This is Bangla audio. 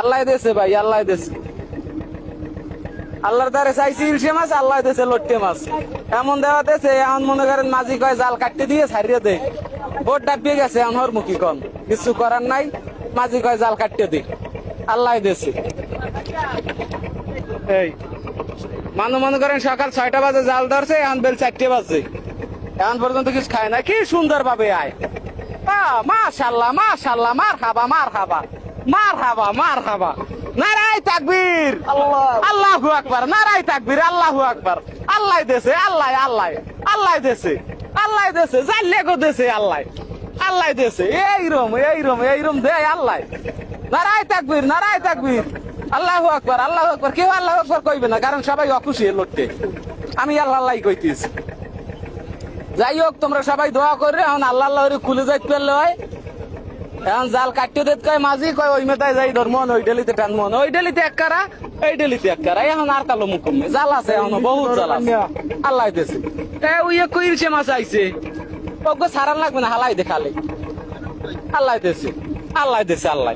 আল্লাহ দেশে ভাই, আল্লাহ দেশে। আল্লাহর দ্বারে চাইছি ইলশে মাছ, আল্লাহ দেশে লট্টে মাছ। এমন দেওয়া দেশে এখন মনে করেন মাঝি কয় জাল কাটতে দিয়ে ছাড়িয়ে দে। বোট ডাবিয়ে গেছে এখন হর মুখী কম, কিছু করার নাই। মাঝি কয় জাল কাটতে দে, আল্লাহ দেশে। এই মনে করেন সকাল 6টা বাজে জাল ধরছে, এখন বেল 4টে বাজে, এখন পর্যন্ত কিছু খায় না। কি সুন্দর ভাবে আয়, মাশাআল্লাহ মাশাআল্লাহ, মার হাবা মার হাবা মার হাবা মার হাবা। নারায়ে তাকবীর, আল্লাহু আকবার, নারায়ে তাকবীর, আল্লাহু আকবার। আল্লাহ দেশে, আল্লাহ আল্লাহ আল্লাহ দেশে, আল্লাহ দেশে, জাল্লে গো দেশে আল্লাহ, আল্লাহ দেশে। এইরম দে আল্লাহ। নারায়ে তাকবীর, নারায়ে তাকবীর, আল্লাহু আকবার, আল্লাহু আকবার। কেউ আল্লাহু আকবার কইবে না, কারণ সবাই অখুশি লড়তে। আমি আল্লাহ আল্লাহ কইতেছি। যাই হোক, তোমরা সবাই দোয়া করে এখন আল্লাহ আল্লাহ খুলে যাইতে পারলে হয়। এখন জাল কাটতে দিতে কয় মাঝি, কয় ওই মেতায় যাই ধর মন, ওই ডেলিতে টান মন, ওই ডেলিতে এক কারা, এই ডেলিতে এক কারা। এখন আর কালো মুকুমে জাল আছে, এখন বহুত জাল আছে। আল্লাহ দেশে ওই এক ইলশে মাছ আইছে, ওকে সারান লাগবে না, হালাই দেখালে। আল্লাহ দেশে, আল্লাহ দেশে, আল্লাহ।